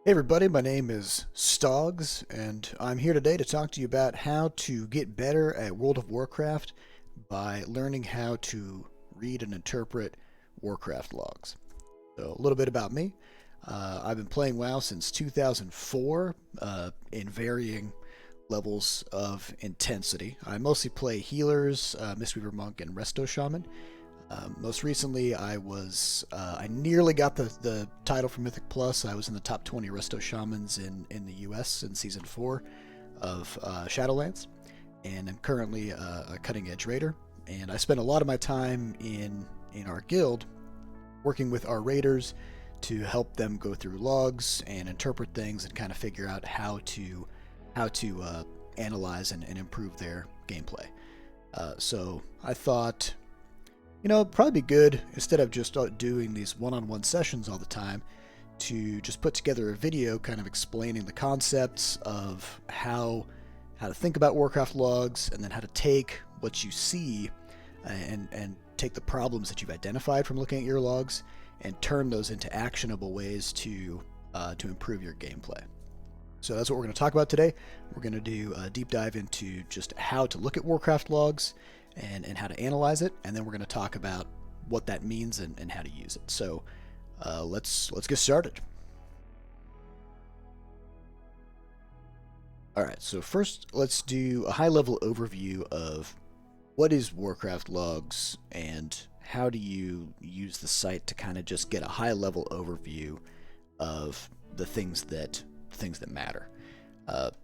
Hey everybody, my name is Stoggz, and I'm here today to talk to you about how to get better at World of Warcraft by learning how to read and interpret Warcraft logs. So a little bit about me. I've been playing WoW since 2004 in varying levels of intensity. I mostly play healers, Mistweaver Monk, and Resto Shaman. Most recently, I nearly got the title for Mythic Plus. I was in the top 20 Resto Shamans in the US in Season 4 of Shadowlands, and I'm currently a Cutting Edge Raider. And I spend a lot of my time in our guild working with our raiders to help them go through logs and interpret things and kind of figure out how to analyze and improve their gameplay. So I thought, it'd probably be good, instead of just doing these one-on-one sessions all the time, to just put together a video kind of explaining the concepts of how to think about Warcraft logs, and then how to take what you see and take the problems that you've identified from looking at your logs and turn those into actionable ways to improve your gameplay. So that's what we're going to talk about today. We're going to do a deep dive into just how to look at Warcraft logs and how to analyze it, and then we're going to talk about what that means and how to use it. So let's get started. All right, so first let's do a high-level overview of what is Warcraft logs and how do you use the site to kind of just get a high-level overview of the things that matter.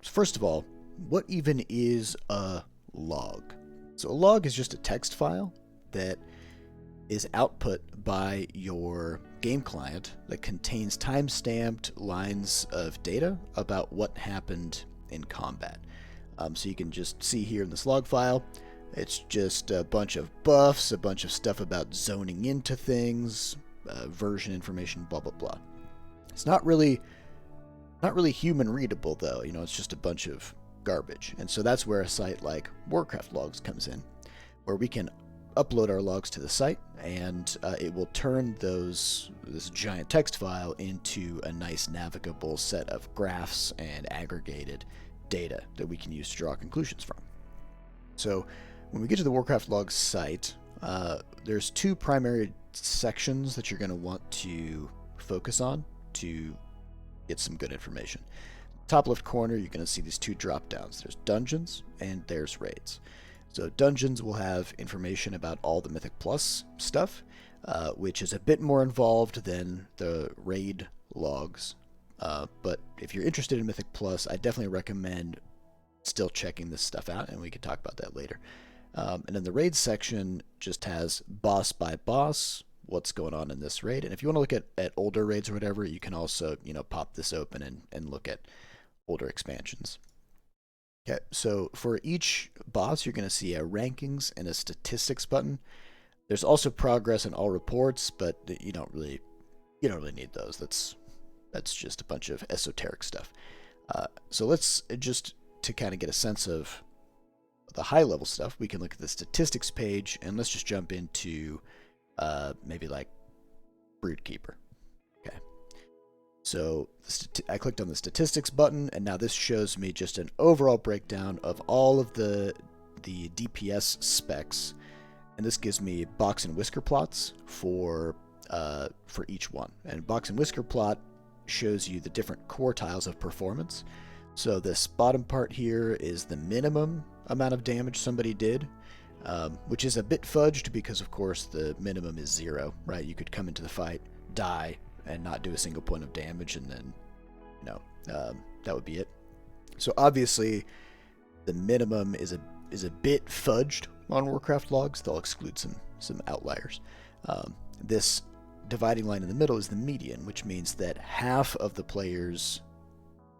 First of all, what even is a log? So a log is just a text file that is output by your game client that contains time-stamped lines of data about what happened in combat. So you can just see here in this log file, it's just a bunch of buffs, a bunch of stuff about zoning into things, version information, blah blah blah. It's not really human readable though. It's just a bunch of garbage. And so that's where a site like Warcraft Logs comes in, where we can upload our logs to the site, and it will turn this giant text file into a nice navigable set of graphs and aggregated data that we can use to draw conclusions from. So when we get to the Warcraft Logs site, there's two primary sections that you're going to want to focus on to get some good information. Top left corner, you're going to see these two drop downs. There's dungeons and there's raids. So dungeons will have information about all the Mythic Plus stuff, which is a bit more involved than the raid logs. But if you're interested in Mythic Plus, I definitely recommend still checking this stuff out, and we can talk about that later. And then the raid section just has boss by boss, what's going on in this raid. And if you want to look at older raids or whatever, you can also, pop this open and look at older expansions. Okay, so for each boss, you're going to see a rankings and a statistics button. There's also progress and all reports, but you don't really need those. That's just a bunch of esoteric stuff. So let's just, to kind of get a sense of the high level stuff, we can look at the statistics page, and let's just jump into maybe like Broodkeeper. Okay. So I clicked on the statistics button, and now this shows me just an overall breakdown of all of the DPS specs, and this gives me box and whisker plots for each one. And box and whisker plot shows you the different quartiles of performance. So this bottom part here is the minimum amount of damage somebody did, which is a bit fudged because, of course, the minimum is 0, right? You could come into the fight, die, and not do a single point of damage, and then, that would be it. So obviously, the minimum is a bit fudged on Warcraft logs. They'll exclude some outliers. This dividing line in the middle is the median, which means that half of the players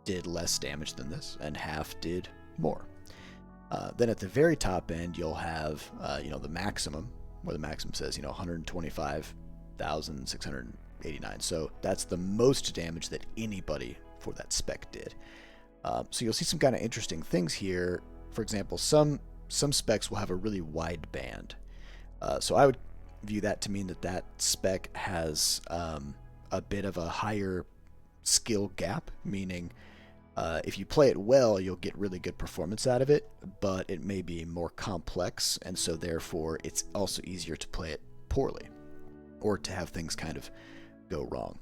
did less damage than this, and half did more. Then at the very top end, you'll have the maximum, where the maximum says 125,689. So that's the most damage that anybody for that spec did. So you'll see some kind of interesting things here. For example, some specs will have a really wide band. So I would view that to mean that spec has a bit of a higher skill gap, meaning if you play it well, you'll get really good performance out of it, but it may be more complex, and so therefore it's also easier to play it poorly, or to have things kind of go wrong.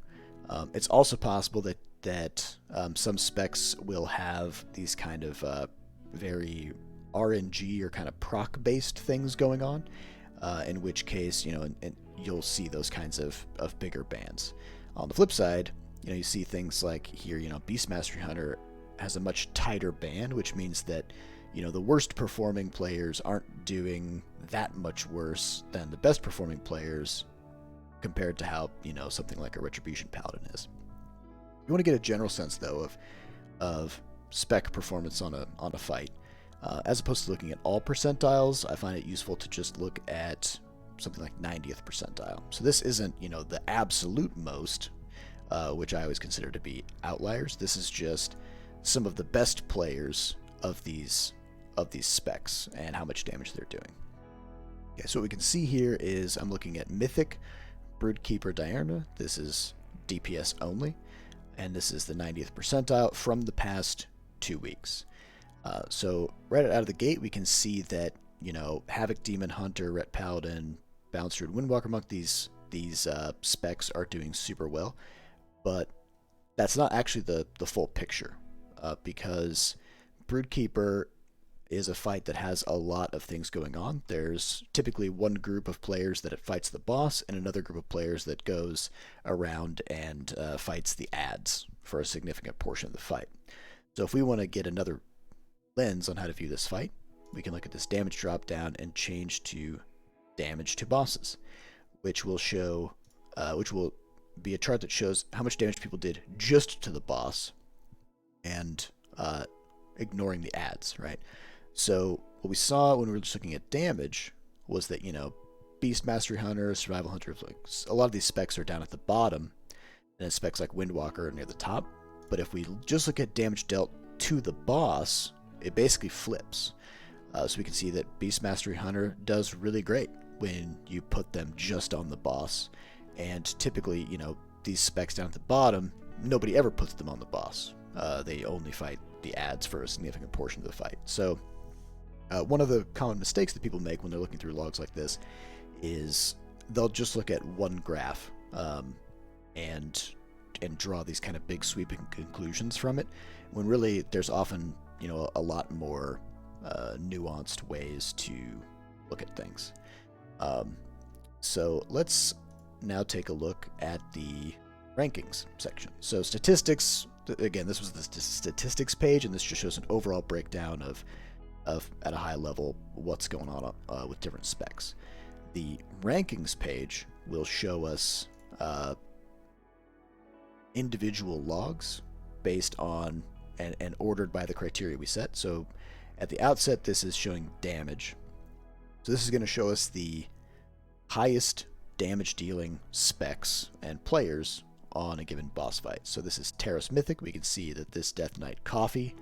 It's also possible that some specs will have these kind of very RNG or kind of proc-based things going on, in which case, and you'll see those kinds of bigger bans. On the flip side, you see things like here, Beast Mastery Hunter has a much tighter ban, which means that, the worst performing players aren't doing that much worse than the best performing players compared to how, something like a Retribution Paladin is. You want to get a general sense, though, of spec performance on a fight. As opposed to looking at all percentiles, I find it useful to just look at something like 90th percentile. So this isn't, the absolute most, which I always consider to be outliers. This is just some of the best players of these specs and how much damage they're doing. Okay, so what we can see here is I'm looking at Mythic, Broodkeeper Diurna. This is DPS only, and this is the 90th percentile from the past 2 weeks. So right out of the gate, we can see that, Havoc Demon Hunter, Ret Paladin, Bouncer, and Windwalker Monk, these specs are doing super well, but that's not actually the full picture, because Broodkeeper is a fight that has a lot of things going on. There's typically one group of players that it fights the boss, and another group of players that goes around and fights the adds for a significant portion of the fight. So if we want to get another lens on how to view this fight, we can look at this damage drop down and change to damage to bosses, which will show, which will be a chart that shows how much damage people did just to the boss, and ignoring the adds, right? So what we saw when we were just looking at damage was that, Beast Mastery Hunter, Survival Hunter, like a lot of these specs are down at the bottom, and specs like Windwalker are near the top. But if we just look at damage dealt to the boss, it basically flips. So we can see that Beast Mastery Hunter does really great when you put them just on the boss. And typically, these specs down at the bottom, nobody ever puts them on the boss. They only fight the adds for a significant portion of the fight. So one of the common mistakes that people make when they're looking through logs like this is they'll just look at one graph and draw these kind of big sweeping conclusions from it, when really there's often a lot more nuanced ways to look at things. So let's now take a look at the rankings section. So statistics, again, this was the statistics page, and this just shows an overall breakdown of at a high level what's going on with different specs. The rankings page will show us individual logs based on and ordered by the criteria we set. So at the outset, this is showing damage. So this is going to show us the highest damage dealing specs and players on a given boss fight. So this is Taros Mythic. We can see that this Death Knight Coffee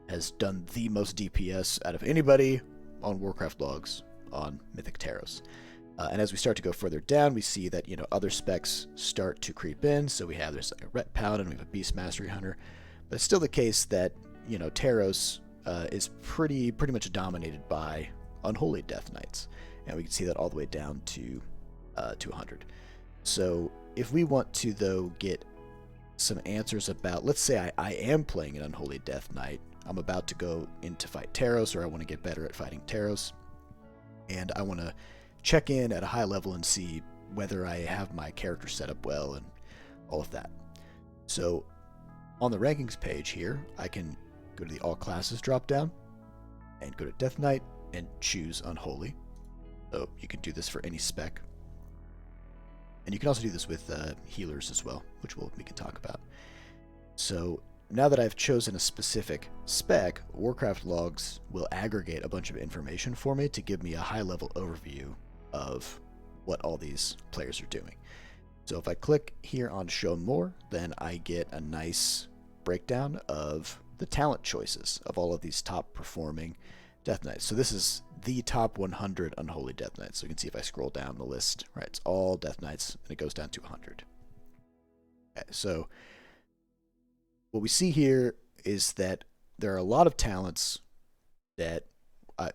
has done the most DPS out of anybody on Warcraft Logs on Mythic Taros. And as we start to go further down, we see that other specs start to creep in. So there's like a Ret Paladin, we have a Beast Mastery Hunter, but it's still the case that Taros is pretty much dominated by Unholy Death Knights, and we can see that all the way down to 100. So if we want to though get some answers about, let's say I am playing an Unholy Death Knight, I'm about to go in to fight Taros, or I want to get better at fighting Taros, and I want to check in at a high level and see whether I have my character set up well and all of that. So on the rankings page here, I can go to the All Classes drop down and go to Death Knight and choose Unholy. So you can do this for any spec. And you can also do this with healers as well, which we can talk about. So now that I've chosen a specific spec, Warcraft Logs will aggregate a bunch of information for me to give me a high-level overview of what all these players are doing. So if I click here on Show More, then I get a nice breakdown of the talent choices of all of these top-performing Death Knights. So this is the top 100 Unholy Death Knights. So you can see if I scroll down the list, right, it's all Death Knights, and it goes down to 100. Okay, so what we see here is that there are a lot of talents that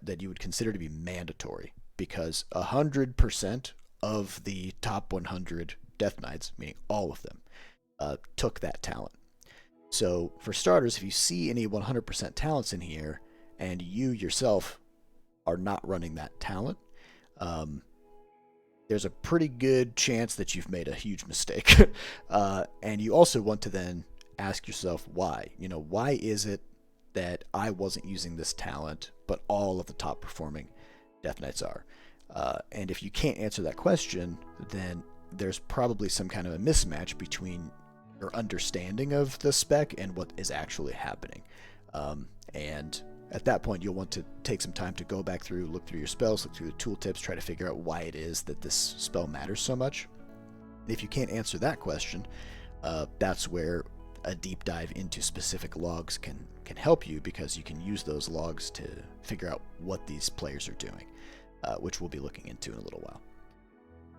that you would consider to be mandatory because 100% of the top 100 Death Knights, meaning all of them, took that talent. So for starters, if you see any 100% talents in here and you yourself are not running that talent, there's a pretty good chance that you've made a huge mistake. And you also want to then ask yourself why. Why is it that I wasn't using this talent, but all of the top performing Death Knights are? And if you can't answer that question, then there's probably some kind of a mismatch between your understanding of the spec and what is actually happening. And at that point, you'll want to take some time to go back through, look through your spells, look through the tooltips, try to figure out why it is that this spell matters so much. And if you can't answer that question, that's where a deep dive into specific logs can help you, because you can use those logs to figure out what these players are doing, which we'll be looking into in a little while.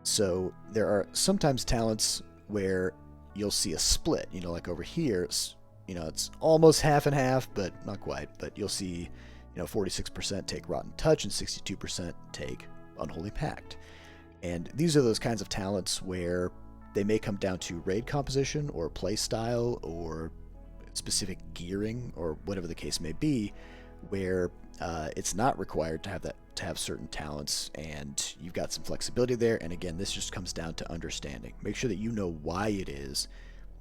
So there are sometimes talents where you'll see a split, like over here, it's almost half and half, but not quite. But you'll see, 46% take Rotten Touch and 62% take Unholy Pact. And these are those kinds of talents where they may come down to raid composition or play style or specific gearing or whatever the case may be, where it's not required to have certain talents, and you've got some flexibility there. And again, this just comes down to understanding. Make sure that you know why it is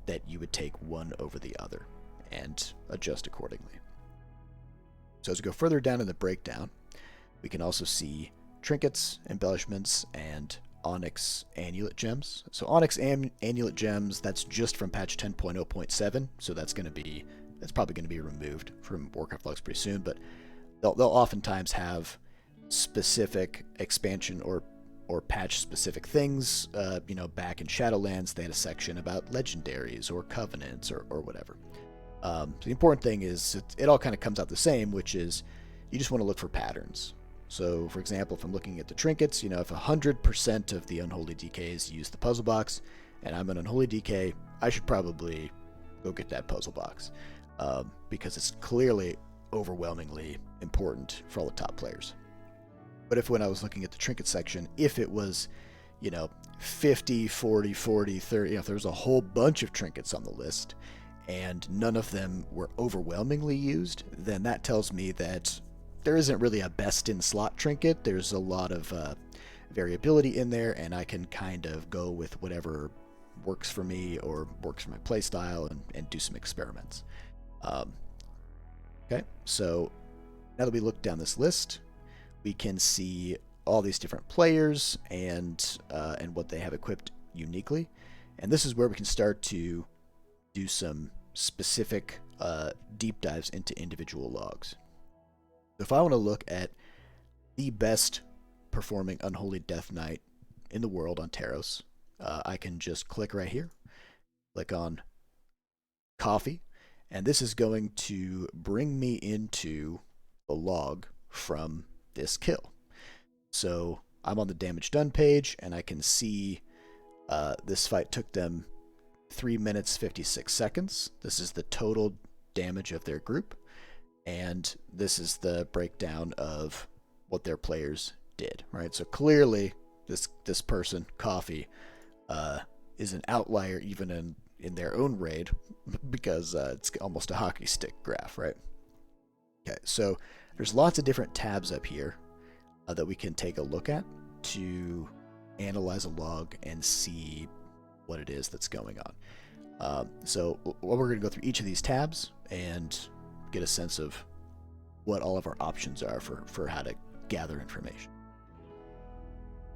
that you would take one over the other, and adjust accordingly. So as we go further down in the breakdown, we can also see trinkets, embellishments, and Onyx Amulet Gems. So Onyx Amulet Gems, that's just from patch 10.0.7, so that's probably going to be removed from Warcraft Logs pretty soon, but they'll oftentimes have specific expansion or patch specific things. Back in Shadowlands, they had a section about legendaries or covenants or whatever. So the important thing is it all kind of comes out the same, which is you just want to look for patterns. So, for example, if I'm looking at the trinkets, if 100% of the Unholy DKs use the puzzle box, and I'm an Unholy DK, I should probably go get that puzzle box, because it's clearly overwhelmingly important for all the top players. But when I was looking at the trinket section, if it was, 50, 40, 40, 30, if there was a whole bunch of trinkets on the list, and none of them were overwhelmingly used, then that tells me that there isn't really a best-in-slot trinket. There's a lot of variability in there, and I can kind of go with whatever works for me or works for my playstyle and do some experiments. Okay, so now that we look down this list, we can see all these different players and what they have equipped uniquely. And this is where we can start to do some specific deep dives into individual logs. If I want to look at the best performing Unholy Death Knight in the world on Taros, I can just click right here, click on Coffee, and this is going to bring me into a log from this kill. So I'm on the damage done page, and I can see this fight took them 3 minutes 56 seconds. This is the total damage of their group, and this is the breakdown of what their players did, right? So clearly this person, Coffee, is an outlier even in their own raid, because it's almost a hockey stick graph, right? Okay, so there's lots of different tabs up here that we can take a look at to analyze a log and see what it is that's going on. So we're going to go through each of these tabs and get a sense of what all of our options are for how to gather information.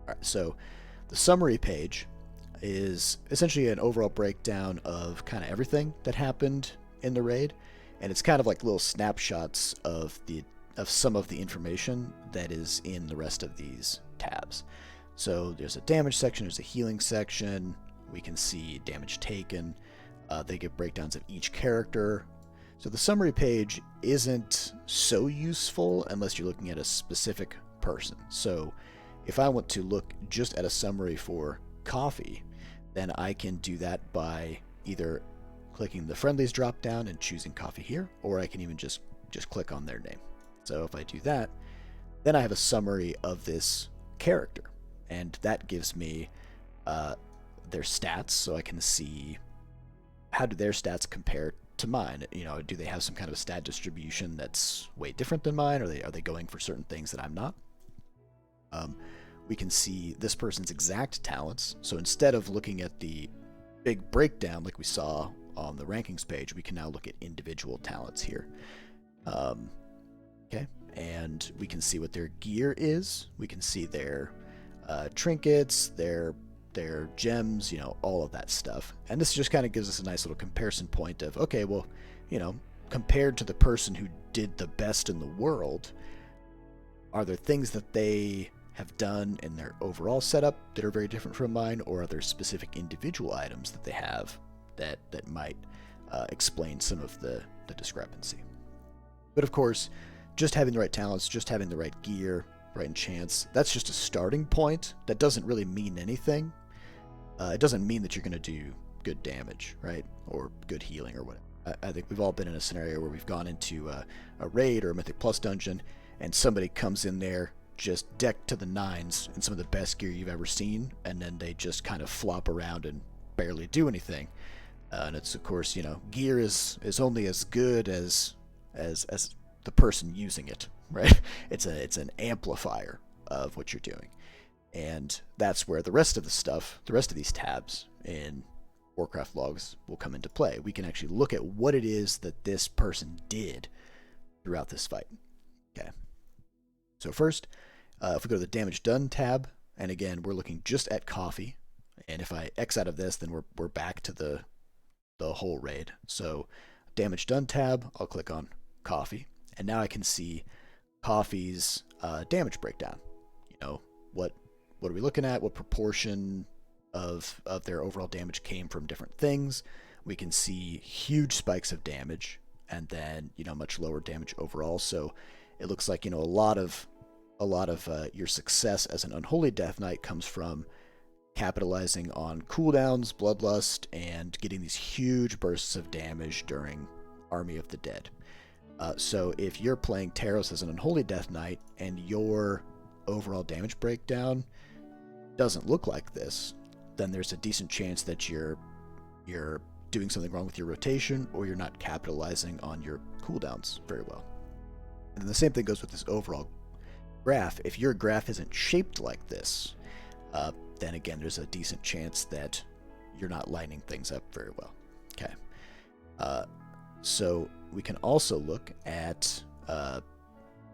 All right, so the summary page is essentially an overall breakdown of kind of everything that happened in the raid, and it's kind of like little snapshots of some of the information that is in the rest of these tabs. So there's a damage section, there's a healing section, we can see damage taken, they give breakdowns of each character. So the summary page isn't so useful unless you're looking at a specific person. So if I want to look just at a summary for Coffee, then I can do that by either clicking the friendlies drop down and choosing coffee here, or I can even just click on their name. So if I do that, then I have a summary of this character, and that gives me their stats, so I can see how do their stats compare to mine. You know, do they have some kind of stat distribution that's way different than mine? Are they going for certain things that I'm not? We can see this person's exact talents. So instead of looking at the big breakdown like we saw on the rankings page, we can now look at individual talents here. Okay, and we can see what their gear is. We can see their trinkets, their gems, you know, all of that stuff. And this just kind of gives us a nice little comparison point of, okay, well, you know, compared to the person who did the best in the world, are there things that they have done in their overall setup that are very different from mine, or are there specific individual items that they have that might explain some of the discrepancy? But of course, just having the right talents, just having the right gear, right enchants, that's just a starting point. That doesn't really mean anything. It doesn't mean that you're going to do good damage, right? Or good healing or whatever. I think we've all been in a scenario where we've gone into a raid or a Mythic Plus dungeon, and somebody comes in there just decked to the nines in some of the best gear you've ever seen, and then they just kind of flop around and barely do anything. And it's, of course, you know, gear is only as good as the person using it, right? It's an amplifier of what you're doing. And that's where the rest of the stuff, the rest of these tabs in Warcraft Logs will come into play. We can actually look at what it is that this person did throughout this fight. Okay. So first, if we go to the damage done tab, and again, we're looking just at coffee. And if I X out of this, then we're back to the whole raid. So damage done tab, I'll click on coffee. And now I can see coffee's damage breakdown. You know, what are we looking at? What proportion of their overall damage came from different things? We can see huge spikes of damage, and then, you know, much lower damage overall. So it looks like, you know, a lot of your success as an Unholy Death Knight comes from capitalizing on cooldowns, bloodlust, and getting these huge bursts of damage during Army of the Dead. So if you're playing Taros as an Unholy Death Knight and your overall damage breakdown doesn't look like this, then there's a decent chance that you're doing something wrong with your rotation, or you're not capitalizing on your cooldowns very well. And the same thing goes with this overall graph. If your graph isn't shaped like this, then again, there's a decent chance that you're not lining things up very well. Okay. So we can also look at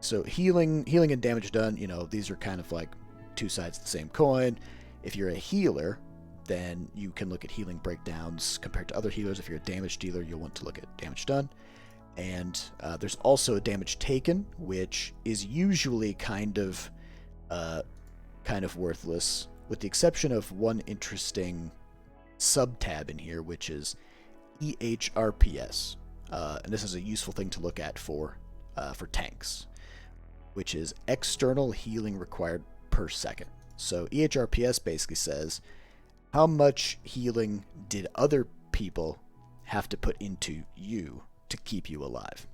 so healing and damage done. You know, these are kind of like two sides of the same coin. If you're a healer, then you can look at healing breakdowns compared to other healers. If you're a damage dealer, you'll want to look at damage done. And there's also a damage taken, which is usually kind of worthless, with the exception of one interesting sub-tab in here, which is EHRPS. And this is a useful thing to look at for tanks, which is external healing required per second. So EHRPS basically says, how much healing did other people have to put into you to keep you alive?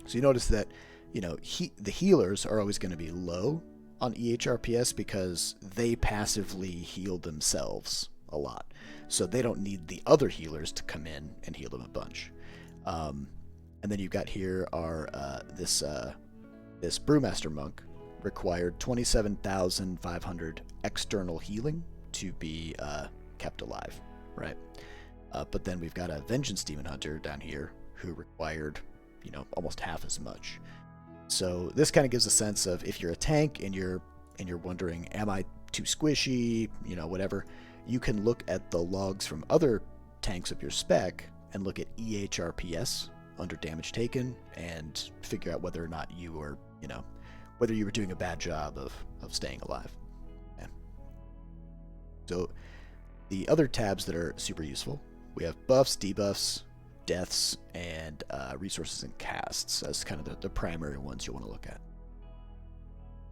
So you notice that, you know, the healers are always going to be low on EHRPS because they passively heal themselves a lot. So they don't need the other healers to come in and heal them a bunch. And then you've got here our this Brewmaster Monk required 27,500 external healing to be kept alive, right? But then we've got a Vengeance Demon Hunter down here who required, you know, almost half as much. So this kind of gives a sense of, if you're a tank and you're wondering, am I too squishy, you know, whatever, you can look at the logs from other tanks of your spec and look at EHRPS under damage taken and figure out whether or not you were, you know, whether you were doing a bad job of staying alive. Yeah. So the other tabs that are super useful, we have buffs, debuffs, deaths, and resources and casts as kind of the primary ones you want to look at.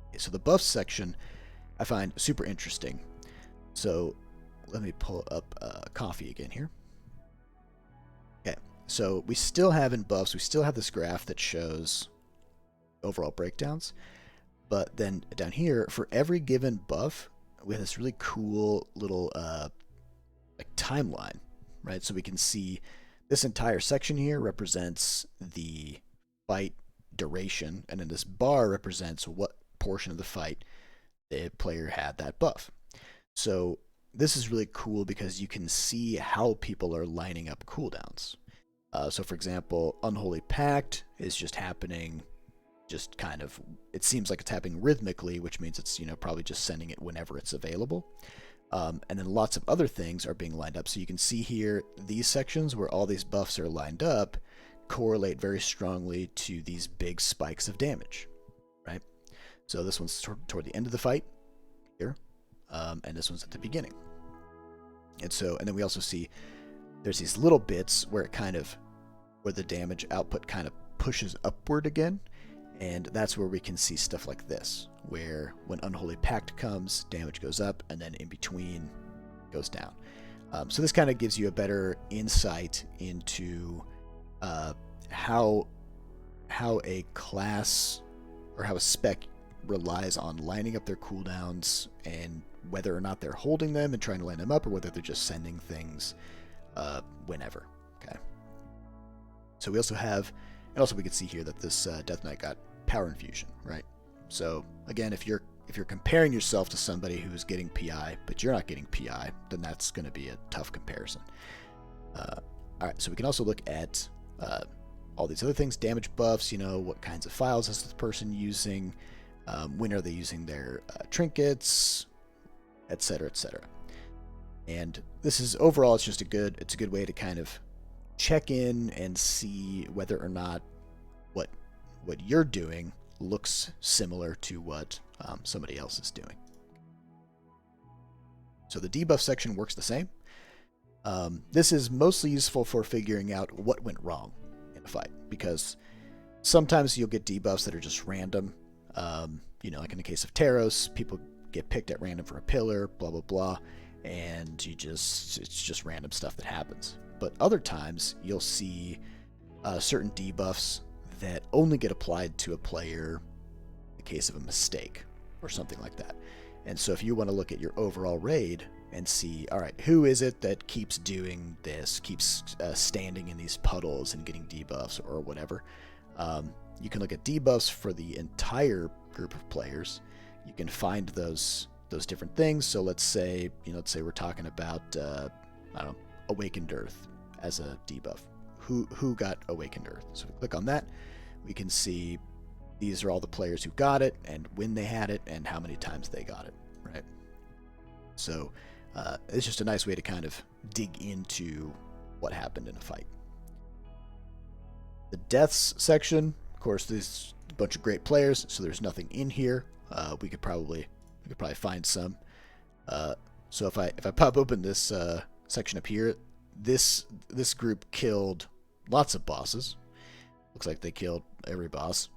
Okay, so the buffs section I find super interesting. So let me pull up coffee again here. Okay, So we still have in buffs, we still have this graph that shows overall breakdowns. But then down here, for every given buff, we have this really cool little like timeline, right? So we can see this entire section here represents the fight duration, and then this bar represents what portion of the fight the player had that buff. So this is really cool because you can see how people are lining up cooldowns. So for example, Unholy Pact is just happening, just kind of, it seems like it's happening rhythmically, which means it's, probably just sending it whenever it's available. And then lots of other things are being lined up. So you can see here, these sections where all these buffs are lined up correlate very strongly to these big spikes of damage, right? So this one's toward the end of the fight here, and this one's at the beginning. And then we also see there's these little bits where where the damage output kind of pushes upward again. And that's where we can see stuff like this, where when Unholy Pact comes, damage goes up, and then in between goes down. So this kind of gives you a better insight into how a class or how a spec relies on lining up their cooldowns and whether or not they're holding them and trying to line them up, or whether they're just sending things whenever. Okay. So we also have, and also we can see here that this Death Knight got power infusion, right? So again, if you're comparing yourself to somebody who's getting PI, but you're not getting PI, then that's going to be a tough comparison. All right, so we can also look at all these other things, damage buffs, what kinds of files is the person using, when are they using their trinkets, etc., etc. And this is overall, it's a good way to kind of check in and see whether or not what you're doing looks similar to what somebody else is doing. So the debuff section works the same. This is mostly useful for figuring out what went wrong in a fight, because sometimes you'll get debuffs that are just random. Like in the case of Taros, people get picked at random for a pillar, blah blah blah, and it's just random stuff that happens. But other times you'll see certain debuffs that only get applied to a player in the case of a mistake or something like that. And so if you want to look at your overall raid and see, all right, who is it that keeps doing this, keeps standing in these puddles and getting debuffs or whatever, you can look at debuffs for the entire group of players. You can find those different things. So let's say we're talking about Awakened Earth as a debuff. Who got Awakened Earth? So we click on that, we can see these are all the players who got it and when they had it and how many times they got it, right? So it's just a nice way to kind of dig into what happened in a fight. The deaths section, of course, there's a bunch of great players, so there's nothing in here. We could probably find some. So if I pop open this section up here, this group killed lots of bosses. Looks like they killed every boss.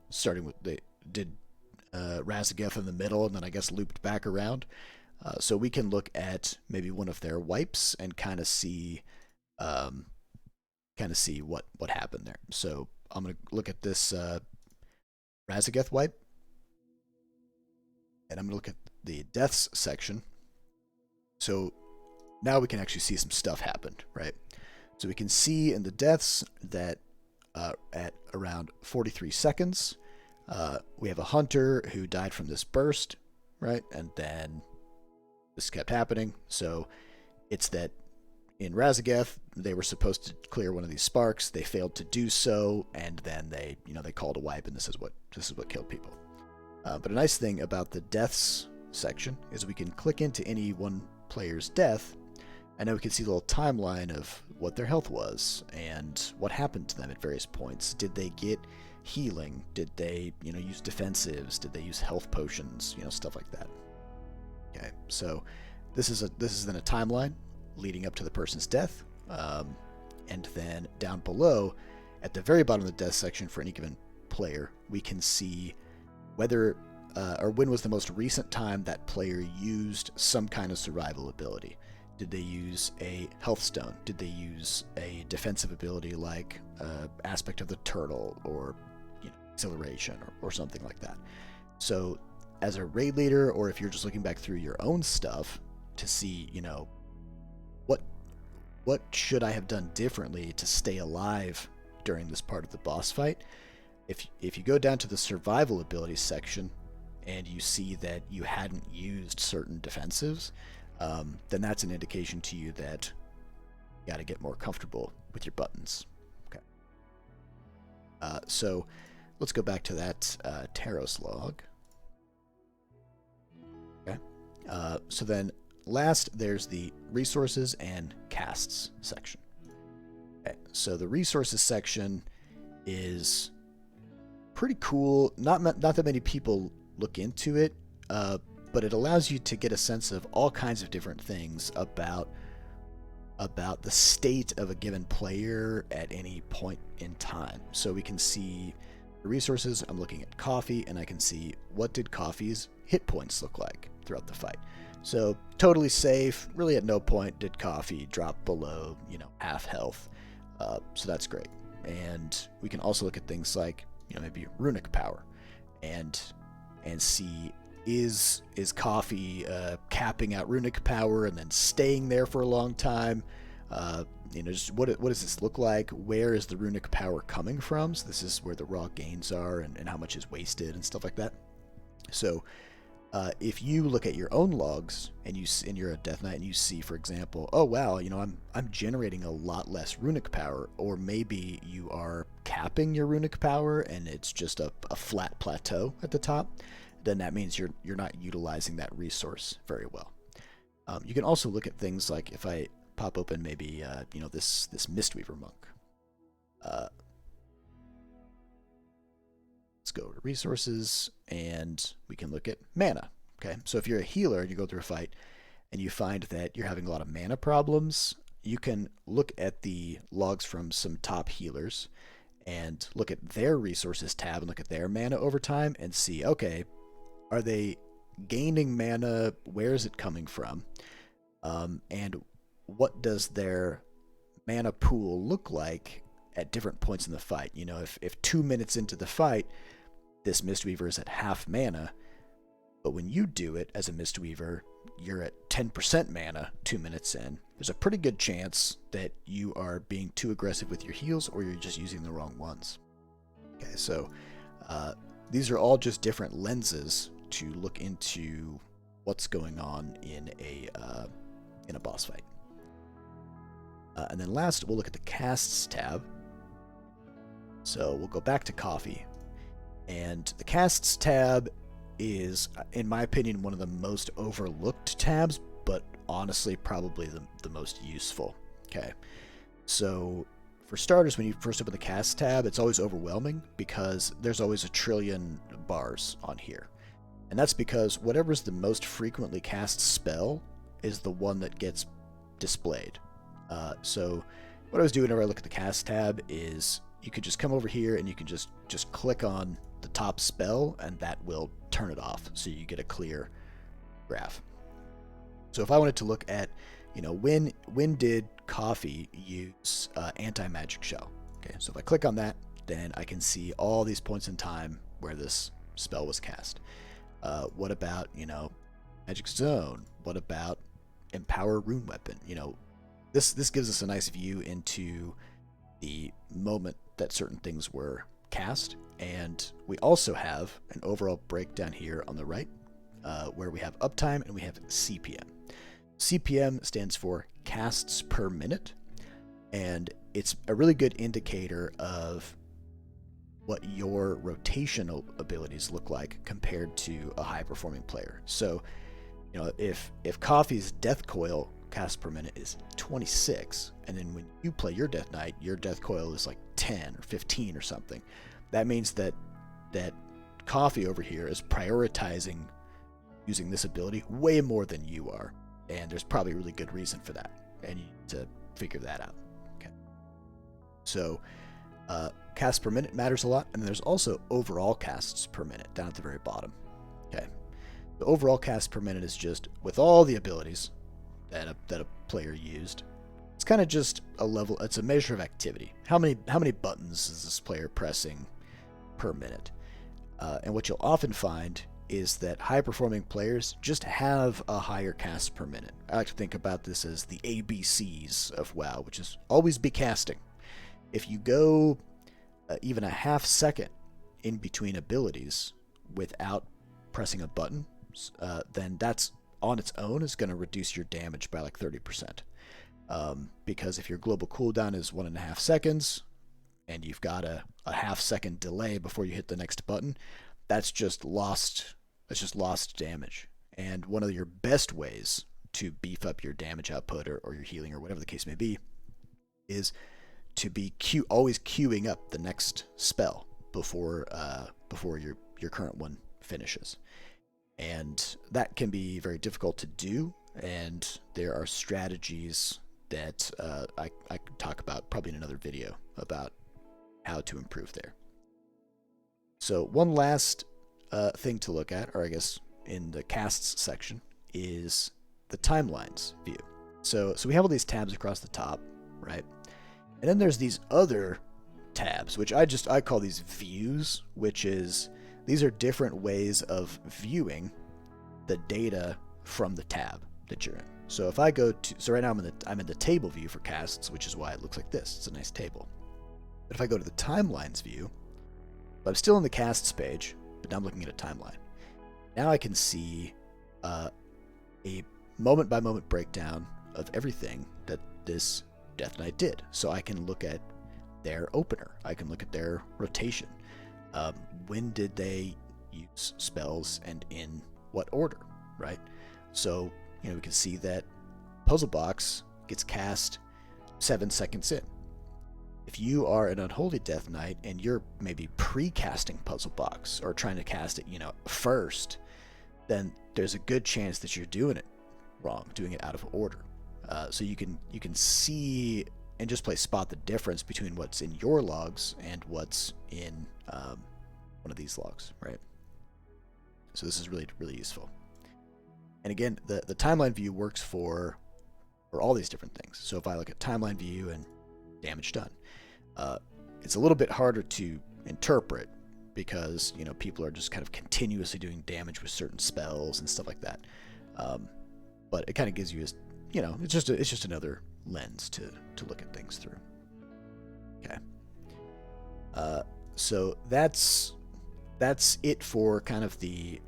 Starting with, they did Razageth in the middle, and then I guess looped back around. So we can look at maybe one of their wipes and kind of see what happened there. So I'm gonna look at this Razageth wipe, and I'm gonna look at the deaths section. So now we can actually see some stuff happened, right? So we can see in the deaths that at around 43 seconds, we have a hunter who died from this burst, right? And then this kept happening. So it's that in Razageth, they were supposed to clear one of these sparks. They failed to do so, and then they called a wipe, and this is what killed people. But a nice thing about the deaths section is we can click into any one player's death, and then we can see the little timeline of what their health was and what happened to them at various points. Did they get healing? Did they, use defensives? Did they use health potions? Stuff like that. Okay, so this is then a timeline leading up to the person's death, and then down below, at the very bottom of the death section for any given player, we can see whether or when was the most recent time that player used some kind of survival ability. Did they use a health stone? Did they use a defensive ability like aspect of the turtle, or acceleration, or something like that? So as a raid leader, or if you're just looking back through your own stuff to see, what should I have done differently to stay alive during this part of the boss fight? If you go down to the survival abilities section and you see that you hadn't used certain defensives, then that's an indication to you that you got to get more comfortable with your buttons. Okay. So let's go back to that Taros log. Okay. So then last, there's the resources and casts section. Okay. So the resources section is pretty cool. Not that many people look into it, but it allows you to get a sense of all kinds of different things about the state of a given player at any point in time. So we can see the resources. I'm looking at coffee, and I can see what did coffee's hit points look like throughout the fight. So totally safe. Really at no point did coffee drop below half health. So that's great. And we can also look at things like maybe runic power, and see is coffee capping out runic power and then staying there for a long time. Just what does this look like? Where is the runic power coming from? So this is where the raw gains are, and how much is wasted and stuff like that. So if you look at your own logs and you're a Death Knight and you see, for example, oh wow, I'm generating a lot less runic power, or maybe you are capping your runic power and it's just a flat plateau at the top, then that means you're not utilizing that resource very well. You can also look at things like, if I pop open maybe this Mistweaver monk. Let's go to resources, and we can look at mana. Okay, so if you're a healer and you go through a fight and you find that you're having a lot of mana problems, you can look at the logs from some top healers and look at their resources tab and look at their mana over time and see, okay, are they gaining mana? Where is it coming from? And what does their mana pool look like at different points in the fight? If 2 minutes into the fight, this Mistweaver is at half mana, but when you do it as a Mistweaver, you're at 10% mana 2 minutes in, there's a pretty good chance that you are being too aggressive with your heals, or you're just using the wrong ones. Okay, so these are all just different lenses to look into what's going on in a boss fight. And then last, we'll look at the casts tab. So we'll go back to coffee. And the casts tab is, in my opinion, one of the most overlooked tabs, but honestly probably the most useful. Okay, so for starters, when you first open the cast tab, it's always overwhelming because there's always a trillion bars on here. And that's because whatever's the most frequently cast spell is the one that gets displayed. So what I was doing whenever I look at the cast tab is you could just come over here and you can just click on the top spell, and that will turn it off, so you get a clear graph. So if I wanted to look at, when did coffee use anti-magic shell? Okay, so if I click on that, then I can see all these points in time where this spell was cast. What about, magic zone? What about empower rune weapon? This gives us a nice view into the moment that certain things were cast. And we also have an overall breakdown here on the right, where we have uptime and we have CPM. CPM stands for casts per minute, and it's a really good indicator of what your rotational abilities look like compared to a high performing player. So, if Coffee's Death Coil cast per minute is 26, and then when you play your Death Knight, your Death Coil is like 10 or 15 or something, that means that Coffee over here is prioritizing using this ability way more than you are, and there's probably a really good reason for that, and you need to figure that out. Okay, so cast per minute matters a lot, and then there's also overall casts per minute down at the very bottom. Okay, the overall cast per minute is just with all the abilities that a player used. It's kind of just a level. It's a measure of activity. How many buttons is this player pressing per minute? And what you'll often find is that high-performing players just have a higher cast per minute. I like to think about this as the ABCs of WoW, which is always be casting. If you go even a half second in between abilities without pressing a button, then that's on its own is going to reduce your damage by like 30%. Because if your global cooldown is 1.5 seconds, and you've got a half second delay before you hit the next button, that's just lost damage. And one of your best ways to beef up your damage output or your healing or whatever the case may be is to be always queuing up the next spell before your current one finishes. And that can be very difficult to do, and there are strategies that I could talk about probably in another video about how to improve there. So one last thing to look at, or I guess in the casts section, is the timelines view. So we have all these tabs across the top, right? And then there's these other tabs, which I call these views, which is these are different ways of viewing the data from the tab that you're in. So if I go to, so right now I'm in the table view for casts, which is why it looks like this. It's a nice table. But if I go to the timelines view, I'm still in the casts page, but now I'm looking at a timeline. Now I can see a moment-by-moment breakdown of everything that this Death Knight did. So I can look at their opener. I can look at their rotation. When did they use spells and in what order, right? So, we can see that Puzzle Box gets cast 7 seconds in. If you are an Unholy Death Knight and you're maybe pre-casting Puzzle Box or trying to cast it, first, then there's a good chance that you're doing it wrong, doing it out of order. So you can see and just play spot the difference between what's in your logs and what's in one of these logs, right? So this is really, really useful. And again, the timeline view works for all these different things. So if I look at timeline view and damage done, it's a little bit harder to interpret because people are just kind of continuously doing damage with certain spells and stuff like that. But it kind of gives you it's just another lens to look at things through. Okay. So that's it for kind of the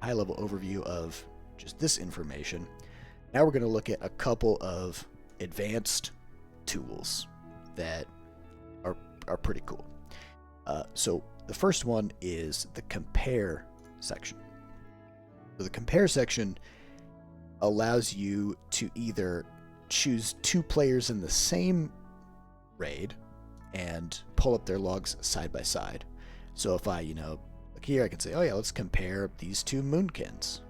high level overview of just this information. Now we're going to look at a couple of advanced tools that are pretty cool. So the first one is the compare section. So the compare section allows you to either choose 2 players in the same raid and pull up their logs side by side. So if I, like here, I can say, oh yeah, let's compare these 2 Moonkins,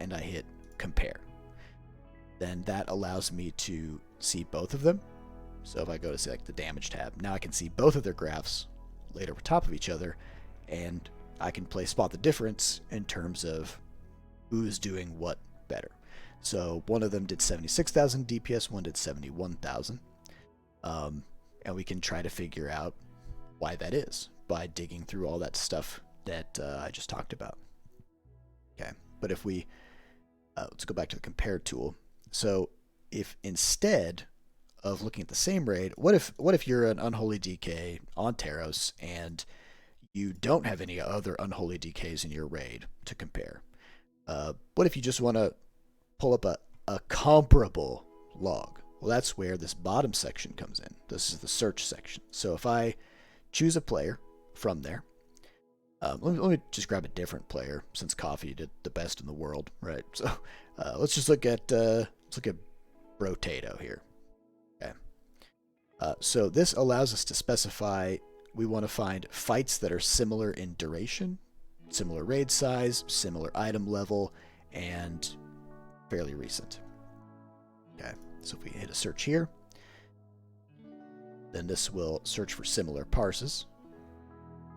and I hit compare. Then that allows me to see both of them. So if I go to say like the damage tab, now I can see both of their graphs laid over top of each other, and I can play spot the difference in terms of who's doing what better. So one of them did 76,000 DPS, one did 71,000. And we can try to figure out why that is by digging through all that stuff that I just talked about. Okay, but if we, let's go back to the compare tool. So if instead of looking at the same raid, what if you're an Unholy DK on Taros and you don't have any other Unholy DKs in your raid to compare? What if you just want to pull up a comparable log? Well, that's where this bottom section comes in. This is the search section. So if I choose a player from there, let me just grab a different player since Coffee did the best in the world, right? So let's just look at Brotato here. Okay. So this allows us to specify we want to find fights that are similar in duration, similar raid size, similar item level, and fairly recent. Okay, so if we hit a search here, then this will search for similar parses,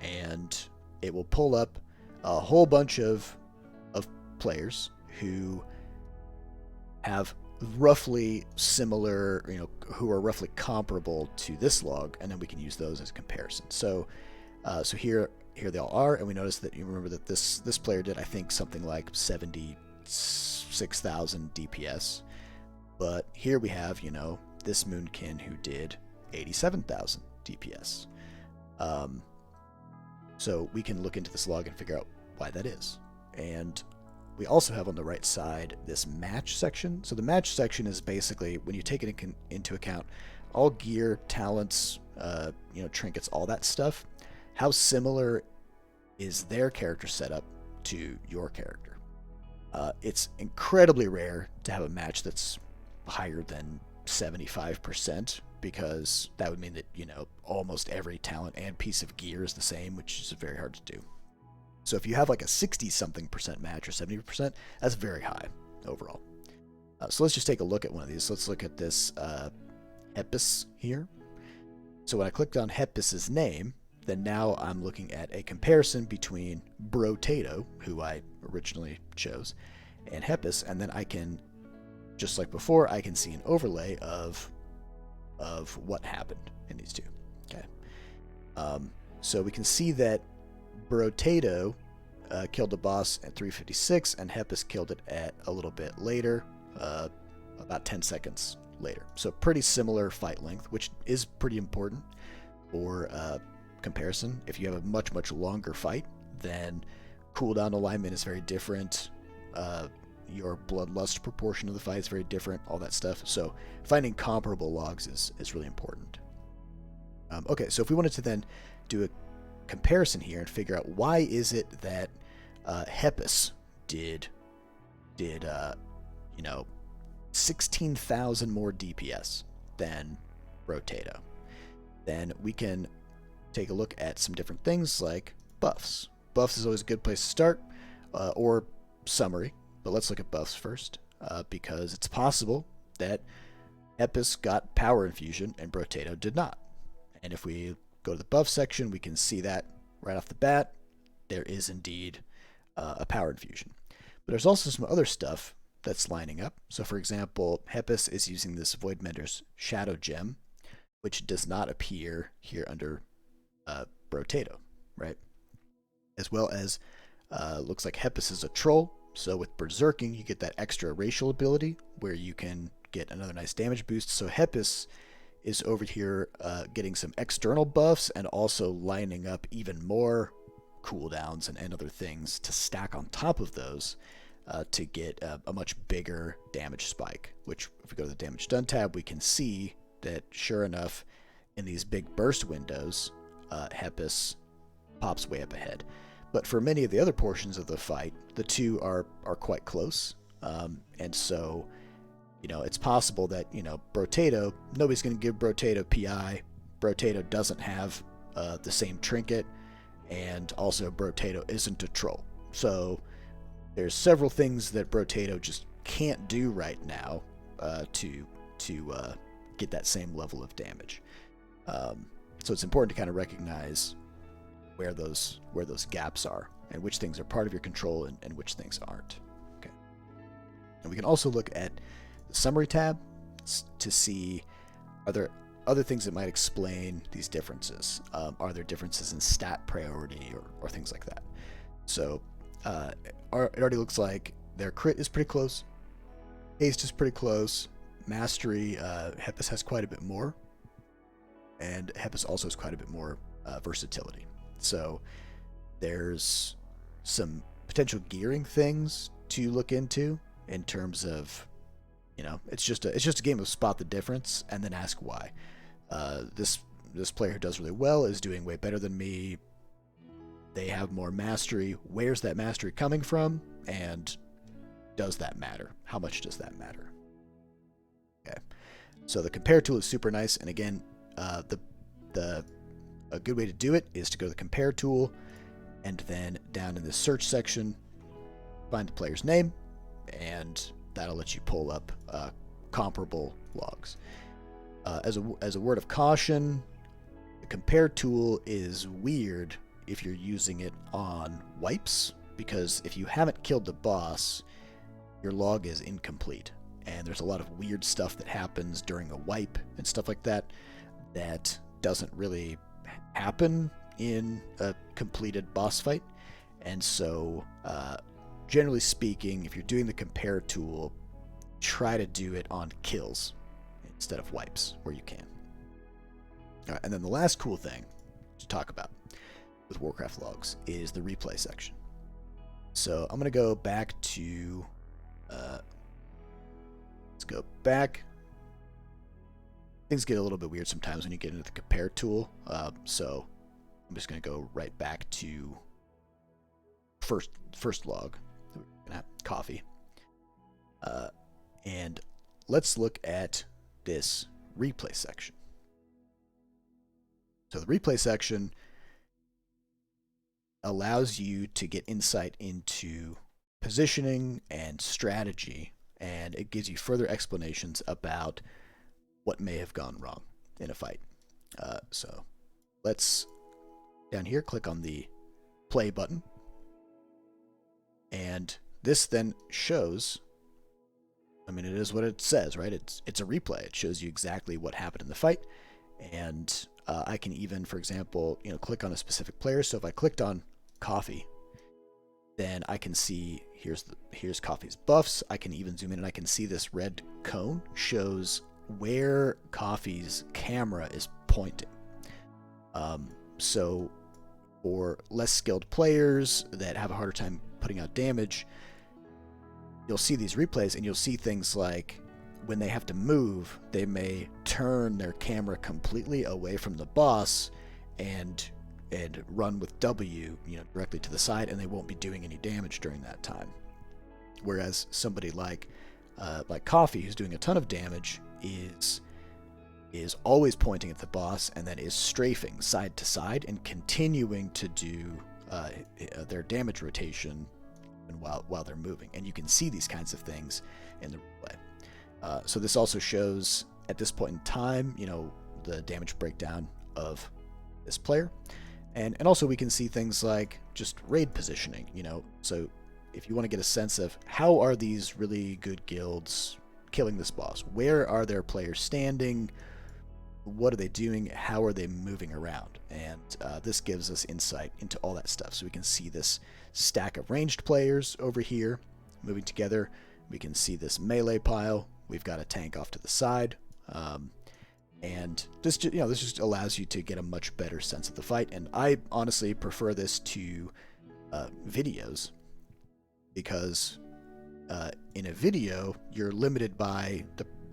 and it will pull up a whole bunch of players who have roughly similar, who are roughly comparable to this log, and then we can use those as a comparison. So, so here they all are, and we notice that you remember that this player did, I think, something like 76,000 DPS, but here we have, this Moonkin who did 87,000 DPS. So we can look into this log and figure out why that is. And we also have on the right side this match section. So the match section is basically when you take it into account all gear, talents, trinkets, all that stuff. How similar is their character setup to your character? It's incredibly rare to have a match that's higher than 75%, because that would mean that, almost every talent and piece of gear is the same, which is very hard to do. So if you have like a 60-something% match or 70%, that's very high overall. So let's just take a look at one of these. Let's look at this Hepis here. So when I clicked on Hepis's name, then now I'm looking at a comparison between Brotato, who I originally chose, and Hepis, and then I can, just like before, I can see an overlay of what happened in these two. Okay. So we can see that Brotato killed the boss at 356, and Hepis killed it at a little bit later, about 10 seconds later. So pretty similar fight length, which is pretty important for comparison. If you have a much longer fight, then cooldown alignment is very different. Your bloodlust proportion of the fight is very different, all that stuff. So finding comparable logs is really important. Okay, so if we wanted to then do a comparison here and figure out why is it that Hepis did 16,000 more DPS than Brotato, then we can take a look at some different things like buffs. Buffs is always a good place to start, or summary. But let's look at buffs first, because it's possible that Hepis got power infusion and Brotato did not. And if we go to the buff section, we can see that right off the bat, there is indeed a power infusion. But there's also some other stuff that's lining up. So for example, Hepis is using this Voidmender's Shadow Gem, which does not appear here under Brotato, right? As well as looks like Hepis is a troll. So with Berserking, you get that extra racial ability where you can get another nice damage boost. So Hepis is over here getting some external buffs and also lining up even more cooldowns and other things to stack on top of those to get a much bigger damage spike, which if we go to the damage done tab, we can see that sure enough, in these big burst windows, Hepis pops way up ahead. But for many of the other portions of the fight, the two are quite close. And so, it's possible that, Brotato, nobody's going to give Brotato PI. Brotato doesn't have the same trinket, and also Brotato isn't a troll. So there's several things that Brotato just can't do right now to get that same level of damage. So it's important to kind of recognize where those gaps are and which things are part of your control and which things aren't. Okay. And we can also look at the summary tab to see, are there other things that might explain these differences? Are there differences in stat priority or things like that? So it already looks like their crit is pretty close, haste is pretty close, mastery, Hepis has quite a bit more, and Hepis also has quite a bit more versatility. So there's some potential gearing things to look into in terms of, it's just a game of spot the difference and then ask why. This player who does really well is doing way better than me. They have more mastery. Where's that mastery coming from? And does that matter? How much does that matter? Okay. So the compare tool is super nice. And again, a good way to do it is to go to the compare tool and then down in the search section, find the player's name, and that'll let you pull up comparable logs. As a word of caution, the compare tool is weird if you're using it on wipes, because if you haven't killed the boss, your log is incomplete. and there's a lot of weird stuff that happens during a wipe and stuff like that that doesn't really happen in a completed boss fight. And so, generally speaking, if you're doing the compare tool, try to do it on kills instead of wipes where you can. All right, and then the last cool thing to talk about with Warcraft Logs is the replay section. So I'm going to go back to, let's go back. Things get a little bit weird sometimes when you get into the compare tool. So I'm just going to go right back to first log. We're going to have coffee. And let's look at this replay section. So the replay section allows you to get insight into positioning and strategy, and it gives you further explanations about what may have gone wrong in a fight. So let's, down here, click on the play button, and this then shows, I mean, it is what it says, right? It's a replay. It shows you exactly what happened in the fight, and I can even, for example, click on a specific player. So if I clicked on Coffee, then I can see here's Coffee's buffs. I can even zoom in and I can see this red cone shows where Coffee's camera is pointing. So for less skilled players that have a harder time putting out damage, you'll see these replays and you'll see things like when they have to move, they may turn their camera completely away from the boss and run with W, directly to the side, and they won't be doing any damage during that time. Whereas somebody like Coffee, who's doing a ton of damage, is always pointing at the boss and then is strafing side to side and continuing to do their damage rotation while they're moving. And you can see these kinds of things in the replay. So this also shows at this point in time, the damage breakdown of this player. And also we can see things like just raid positioning, so if you want to get a sense of how are these really good guilds killing this boss, where are their players standing, what are they doing, how are they moving around, and this gives us insight into all that stuff. So we can see this stack of ranged players over here moving together. We can see this melee pile. We've got a tank off to the side, and this just allows you to get a much better sense of the fight. And I honestly prefer this to videos, because in a video you're limited by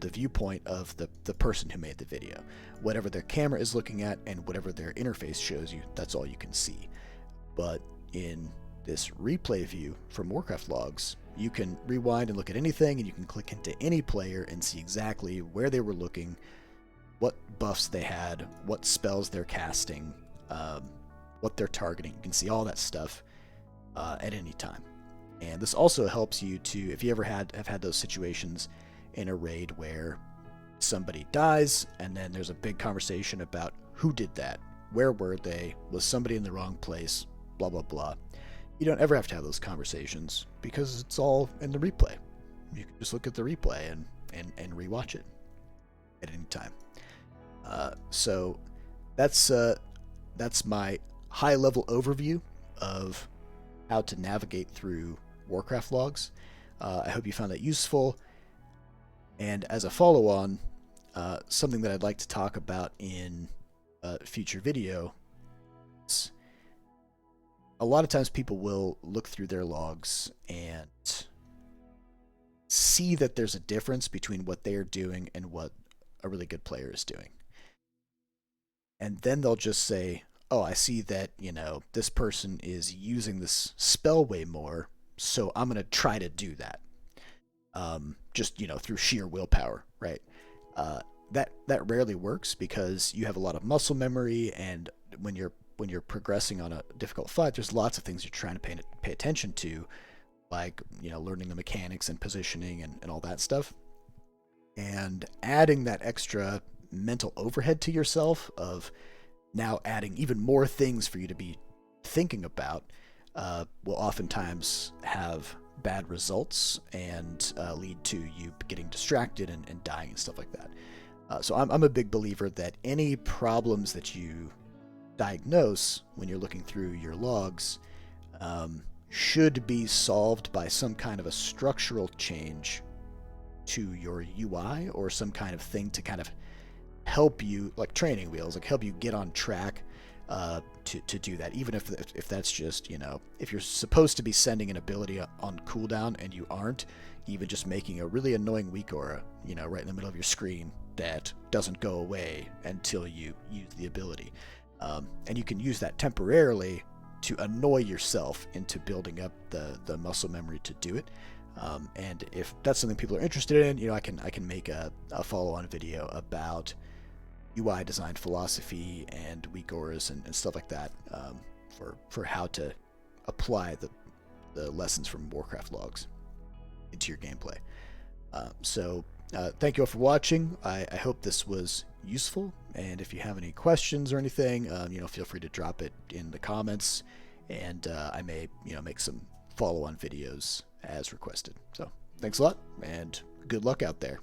the viewpoint of the person who made the video. Whatever their camera is looking at and whatever their interface shows you, that's all you can see. But in this replay view from Warcraft Logs, you can rewind and look at anything, and you can click into any player and see exactly where they were looking, what buffs they had, what spells they're casting, what they're targeting. You can see all that stuff at any time. And this also helps you to, if you ever have had those situations in a raid where somebody dies and then there's a big conversation about who did that, where were they, was somebody in the wrong place, blah blah blah. You don't ever have to have those conversations because it's all in the replay. You can just look at the replay and rewatch it at any time. So that's my high level overview of how to navigate through Warcraft Logs. I hope you found that useful. And as a follow-on, something that I'd like to talk about in a future video is a lot of times people will look through their logs and see that there's a difference between what they are doing and what a really good player is doing. And then they'll just say, oh, I see that, this person is using this spell way more, so I'm going to try to do that. Just, through sheer willpower, right? That rarely works because you have a lot of muscle memory, and when you're progressing on a difficult fight, there's lots of things you're trying to pay attention to, like, learning the mechanics and positioning and all that stuff. And adding that extra mental overhead to yourself of now adding even more things for you to be thinking about will oftentimes have bad results and lead to you getting distracted and dying and stuff like that. So I'm a big believer that any problems that you diagnose when you're looking through your logs should be solved by some kind of a structural change to your UI, or some kind of thing to kind of help you, like training wheels, like help you get on track to do that. Even if that's just, if you're supposed to be sending an ability on cooldown and you aren't, even just making a really annoying weak aura, right in the middle of your screen that doesn't go away until you use the ability. And you can use that temporarily to annoy yourself into building up the muscle memory to do it. And if that's something people are interested in, I can make a follow-on video about UI design philosophy and weak auras and stuff like that, for how to apply the lessons from Warcraft Logs into your gameplay. So thank you all for watching. I hope this was useful, and if you have any questions or anything, feel free to drop it in the comments, and I may make some follow-on videos as requested. So thanks a lot, and good luck out there.